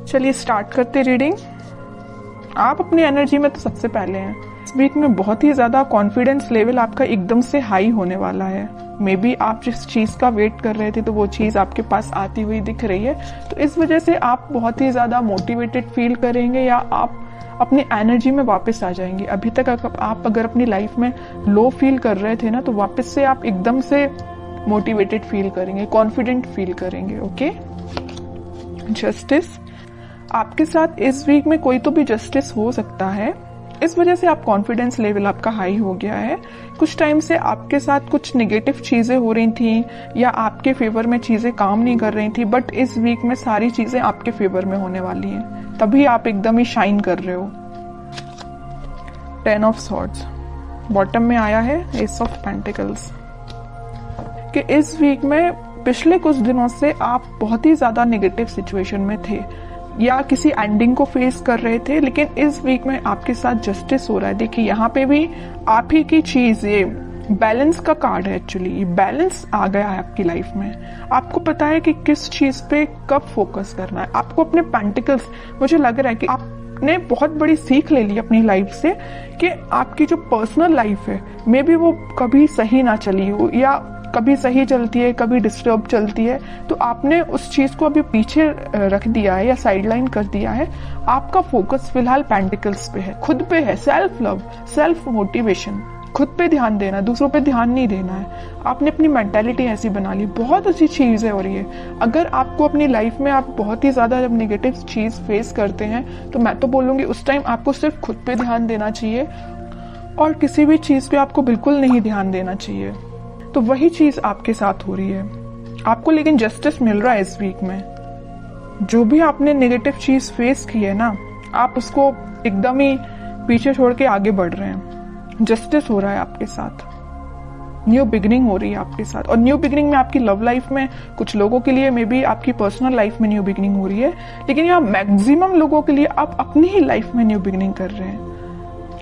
चलिए स्टार्ट करते रीडिंग। आप अपनी एनर्जी में तो सबसे पहले हैं। इस वीक में बहुत ही ज्यादा कॉन्फिडेंस लेवल आपका एकदम से हाई होने वाला है। मे बी आप जिस चीज का वेट कर रहे थे तो वो चीज आपके पास आती हुई दिख रही है, तो इस वजह से आप बहुत ही ज्यादा मोटिवेटेड फील करेंगे या आप अपनी एनर्जी में वापस आ जाएंगे। अभी तक आप अगर अपनी लाइफ में लो फील कर रहे थे ना, तो वापस से आप एकदम से मोटिवेटेड फील करेंगे, कॉन्फिडेंट फील करेंगे। ओके। जस्टिस, आपके साथ इस वीक में कोई तो भी जस्टिस हो सकता है, इस वजह से आप कॉन्फिडेंस लेवल आपका हाई हो गया है। कुछ टाइम से आपके साथ कुछ नेगेटिव चीजें हो रही थी या आपके फेवर में चीजें काम नहीं कर रही थी, बट इस वीक में सारी चीजें आपके फेवर में होने वाली हैं, तभी आप एकदम ही शाइन कर रहे हो। 10 ऑफ सॉर्ड्स बॉटम में आया है, एस ऑफ पेंटिकल्स, कि इस वीक में पिछले कुछ दिनों से आप बहुत ही ज्यादा नेगेटिव सिचुएशन में थे या किसी एंडिंग को फेस कर रहे थे, लेकिन इस वीक में आपके साथ जस्टिस हो रहा है। देखिए यहाँ पे भी आप ही की चीज, ये बैलेंस का कार्ड है। एक्चुअली बैलेंस आ गया है आपकी लाइफ में। आपको पता है कि किस चीज पे कब फोकस करना है। आपको अपने पेंटिकल्स, मुझे लग रहा है कि आपने बहुत बड़ी सीख ले ली अपनी लाइफ से कि आपकी जो पर्सनल लाइफ है मे बी वो कभी सही ना चली हो या कभी सही चलती है, कभी डिस्टर्ब चलती है, तो आपने उस चीज को अभी पीछे रख दिया है या साइडलाइन कर दिया है। आपका फोकस फिलहाल पेंटिकल्स पे है, खुद पे है, सेल्फ लव, सेल्फ मोटिवेशन, खुद पे ध्यान देना, दूसरों पे ध्यान नहीं देना है। आपने अपनी मेंटालिटी ऐसी बना ली, बहुत अच्छी चीज है। और ये अगर आपको अपनी लाइफ में आप बहुत ही ज्यादा जब नेगेटिव चीज फेस करते हैं, तो मैं तो बोलूंगी उस टाइम आपको सिर्फ खुद पे ध्यान देना चाहिए और किसी भी चीज पे आपको बिल्कुल नहीं ध्यान देना चाहिए। तो वही चीज आपके साथ हो रही है आपको, लेकिन जस्टिस मिल रहा है इस वीक में। जो भी आपने नेगेटिव चीज फेस की है ना, आप उसको एकदम ही पीछे छोड़ के आगे बढ़ रहे हैं। जस्टिस हो रहा है आपके साथ, न्यू बिगिनिंग हो रही है आपके साथ। और न्यू बिगिनिंग में आपकी लव लाइफ में कुछ लोगों के लिए मे बी आपकी पर्सनल लाइफ में न्यू बिगिनिंग हो रही है, लेकिन यहाँ मैक्सिमम लोगों के लिए आप अपनी ही लाइफ में न्यू बिगिनिंग कर रहे हैं,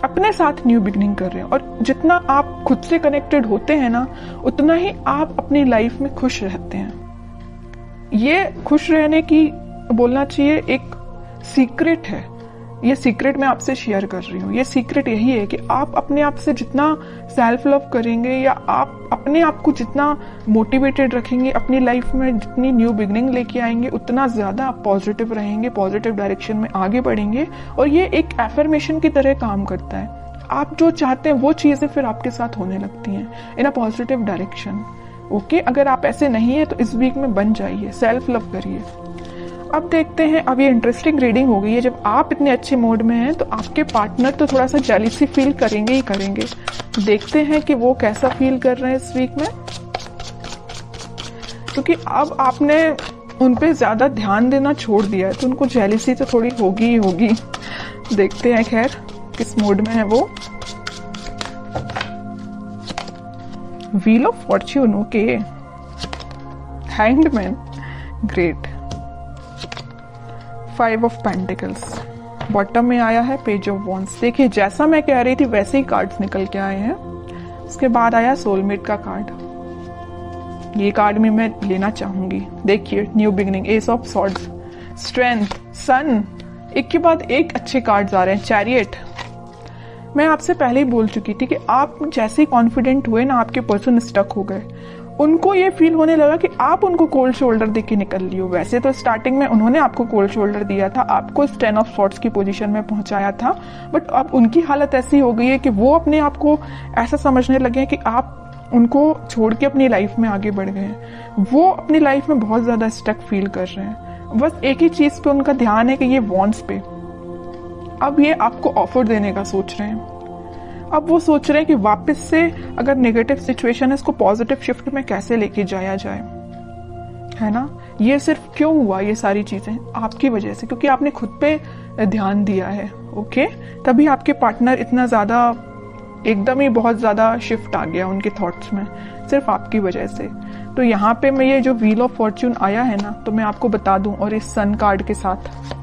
अपने साथ न्यू बिगिनिंग कर रहे हैं। और जितना आप खुद से कनेक्टेड होते हैं ना, उतना ही आप अपनी लाइफ में खुश रहते हैं। ये खुश रहने की बोलना चाहिए एक सीक्रेट है। ये सीक्रेट मैं आपसे शेयर कर रही हूँ। ये सीक्रेट यही है कि आप अपने आप से जितना सेल्फ लव करेंगे या आप अपने आप को जितना मोटिवेटेड रखेंगे अपनी लाइफ में, जितनी न्यू बिगिनिंग लेके आएंगे, उतना ज्यादा आप पॉजिटिव रहेंगे, पॉजिटिव डायरेक्शन में आगे बढ़ेंगे। और ये एक एफर्मेशन की तरह काम करता है। आप जो चाहते हैं वो चीजें फिर आपके साथ होने लगती हैं इन अ पॉजिटिव डायरेक्शन। ओके, अगर आप ऐसे नहीं है तो इस वीक में बन जाइए, सेल्फ लव करिए। अब देखते हैं, अब ये इंटरेस्टिंग रीडिंग हो गई है। जब आप इतने अच्छे मूड में हैं तो आपके पार्टनर तो थोड़ा सा जेलिसी फील करेंगे ही करेंगे। देखते हैं कि वो कैसा फील कर रहे हैं इस वीक में, क्योंकि अब आपने उन पे ज्यादा ध्यान देना छोड़ दिया है, तो उनको जेलिसी तो थोड़ी होगी ही होगी। देखते हैं खैर किस मूड में है वो। Wheel of Fortune, okay. Hanged man, great. 5 of pentacles bottom में आया है, पेज ऑफ वॉन्ड्स। देखिए जैसा मैं कह रही थी वैसे ही कार्ड्स निकल के आए हैं। उसके बाद आया सोलमेट का कार्ड। ये कार्ड भी मैं लेना चाहूंगी। देखिए new beginning, ace of swords, strength, sun, एक के बाद एक अच्छे कार्ड्स आ रहे हैं। चैरियट, मैं आपसे पहले ही बोल चुकी थी कि आप जैसे ही कॉन्फिडेंट हुए ना, आपके पर्सन स्टक हो गए। उनको ये फील होने लगा कि आप उनको कोल्ड शोल्डर देके निकल लियो। वैसे तो स्टार्टिंग में उन्होंने आपको कोल्ड शोल्डर दिया था, आपको 10 ऑफ सॉर्ड्स की पोजीशन में पहुंचाया था, बट अब उनकी हालत ऐसी हो गई है कि वो अपने आप को ऐसा समझने लगे हैं कि आप उनको छोड़ के अपनी लाइफ में आगे बढ़ गए हैं। वो अपनी लाइफ में बहुत ज्यादा स्टक फील कर रहे हैं। बस एक ही चीज पे उनका ध्यान है कि ये वॉन्ट्स पे। अब ये आपको ऑफर देने का सोच रहे हैं। अब वो सोच रहे हैं कि वापस से अगर नेगेटिव सिचुएशन है, इसको पॉजिटिव शिफ्ट में कैसे लेके जाया जाए, है ना। ये सिर्फ क्यों हुआ, ये सारी चीजें आपकी वजह से, क्योंकि आपने खुद पे ध्यान दिया है। ओके, तभी आपके पार्टनर इतना ज्यादा एकदम ही बहुत ज्यादा शिफ्ट आ गया उनके थॉट्स में, सिर्फ आपकी वजह से। तो यहाँ पे मैं ये जो व्हील ऑफ फॉर्च्यून आया है ना, तो मैं आपको बता दूं, और इस सन कार्ड के साथ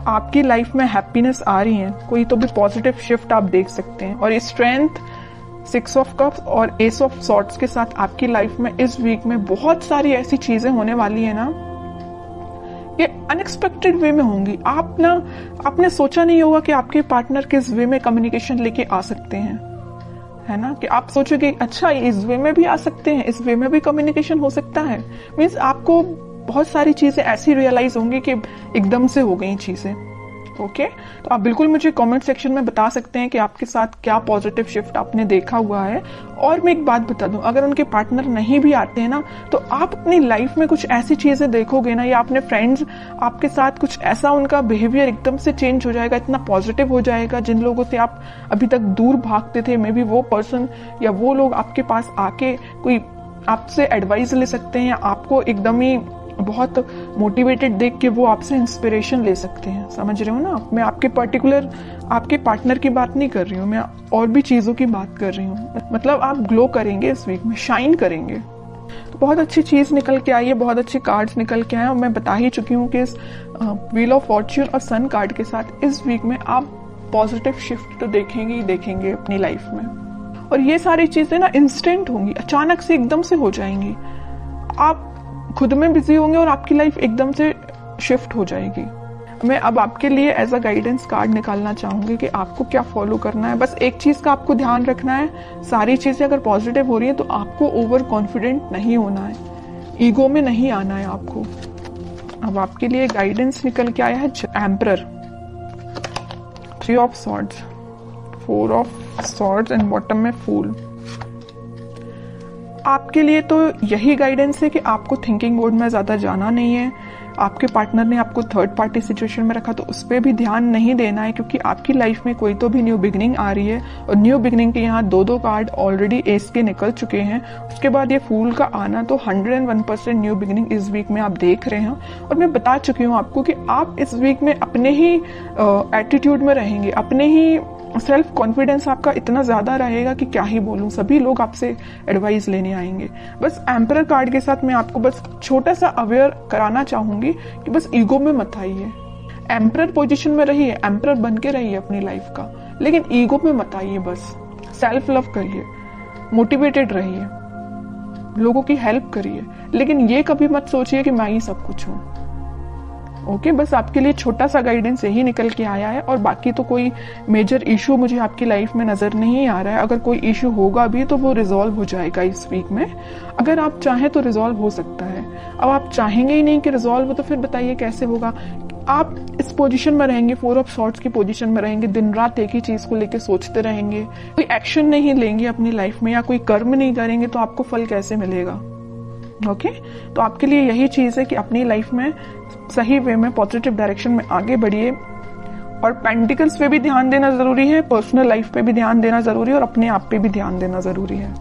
आपकी लाइफ में हैप्पीनेस आ रही है, कोई तो भी पॉजिटिव शिफ्ट आप देख सकते हैं। और ये स्ट्रेंथ, 6 ऑफ कप्स और एस ऑफ सॉर्ड्स के साथ आपकी लाइफ में इस वीक में बहुत सारी ऐसी चीजें होने वाली है ना ये अनएक्सपेक्टेड वे में होंगी। आपने सोचा नहीं होगा कि आपके पार्टनर किस वे में कम्युनिकेशन लेके आ सकते हैं, है ना, कि आप सोचोगे अच्छा इस वे में भी आ सकते हैं, इस वे में भी कम्युनिकेशन हो सकता है। मीन्स आपको बहुत सारी चीजें ऐसी रियलाइज होंगी कि एकदम से हो गई चीजें। ओके, तो आप बिल्कुल मुझे कमेंट सेक्शन में बता सकते हैं कि आपके साथ क्या पॉजिटिव शिफ्ट आपने देखा हुआ है। और मैं एक बात बता दूं, अगर उनके पार्टनर नहीं भी आते हैं ना, तो आप अपनी लाइफ में कुछ ऐसी चीजें देखोगे ना, या अपने फ्रेंड्स आपके साथ कुछ ऐसा, उनका बिहेवियर एकदम से चेंज हो जाएगा, इतना पॉजिटिव हो जाएगा। जिन लोगों से आप अभी तक दूर भागते थे, मे बी वो पर्सन या वो लोग आपके पास आके कोई आपसे एडवाइस ले सकते हैं, या आपको एकदम ही बहुत मोटिवेटेड देख के वो आपसे इंस्पिरेशन ले सकते हैं। समझ रहे हो ना? मैं आपके पर्टिकुलर आपके पार्टनर की बात नहीं कर रही हूँ, मैं और भी चीजों की बात कर रही हूँ। मतलब आप ग्लो करेंगे इस वीक में, शाइन करेंगे। तो बहुत अच्छी चीज निकल के आई है, बहुत अच्छे कार्ड्स निकल के आए, और मैं बता ही चुकी हूँ कि इस व्हील ऑफ फॉर्च्यून और सन कार्ड के साथ इस वीक में आप पॉजिटिव शिफ्ट तो देखेंगे ही देखेंगे अपनी लाइफ में। और ये सारी चीजें ना इंस्टेंट होंगी, अचानक से एकदम से हो जाएंगी। आप खुद में बिजी होंगे और आपकी लाइफ एकदम से शिफ्ट हो जाएगी। मैं अब आपके लिए एज अ गाइडेंस कार्ड निकालना चाहूंगी कि आपको क्या फॉलो करना है। बस एक चीज का आपको ध्यान रखना है, सारी चीजें अगर पॉजिटिव हो रही है तो आपको ओवर कॉन्फिडेंट नहीं होना है, ईगो में नहीं आना है आपको। अब आपके लिए गाइडेंस निकल के आया है emperor, 3 of swords, 4 of swords and bottom में फूल। आपके लिए तो यही गाइडेंस है कि आपको थिंकिंग मोड में ज्यादा जाना नहीं है। आपके पार्टनर ने आपको थर्ड पार्टी सिचुएशन में रखा तो उस पर भी ध्यान नहीं देना है, क्योंकि आपकी लाइफ में कोई तो भी न्यू बिगनिंग आ रही है। और न्यू बिगनिंग के यहाँ 2 कार्ड ऑलरेडी एस के निकल चुके हैं। उसके बाद ये फूल का आना, तो 101% न्यू बिगनिंग इस वीक में आप देख रहे हैं। और मैं बता चुकी हूँ आपको कि आप इस वीक में अपने ही एटीट्यूड में रहेंगे, अपने ही सेल्फ कॉन्फिडेंस आपका इतना ज्यादा रहेगा कि क्या ही बोलूं, सभी लोग आपसे एडवाइस लेने आएंगे। बस एम्परर कार्ड के साथ मैं आपको बस छोटा सा अवेयर कराना चाहूंगी कि बस ईगो में मत आइए। एम्परर पोजीशन में रहिए, एम्परर बन के रहिए अपनी लाइफ का, लेकिन ईगो में मत आइए। बस सेल्फ लव करिए, मोटिवेटेड रहिए, लोगों की हेल्प करिए, लेकिन ये कभी मत सोचिए कि मैं ही सब कुछ हूं। ओके, बस आपके लिए छोटा सा गाइडेंस यही निकल के आया है। और बाकी तो कोई मेजर इशू मुझे आपकी लाइफ में नजर नहीं आ रहा है। अगर कोई इशू होगा भी तो वो रिजॉल्व हो जाएगा इस वीक में। अगर आप चाहें तो रिजॉल्व हो सकता है। अब आप चाहेंगे ही नहीं कि रिजॉल्व हो, तो फिर बताइए कैसे होगा। आप इस पोजीशन में रहेंगे, 4 ऑफ सॉर्ड्स की पोजीशन में रहेंगे, दिन रात एक ही चीज को लेकर सोचते रहेंगे, कोई एक्शन नहीं लेंगे अपनी लाइफ में या कोई कर्म नहीं करेंगे, तो आपको फल कैसे मिलेगा? ओके, तो आपके लिए यही चीज है कि अपनी लाइफ में सही वे में पॉजिटिव डायरेक्शन में आगे बढ़िए। और पेंटिकल्स पे भी ध्यान देना जरूरी है, पर्सनल लाइफ पे भी ध्यान देना जरूरी है, और अपने आप पे भी ध्यान देना जरूरी है।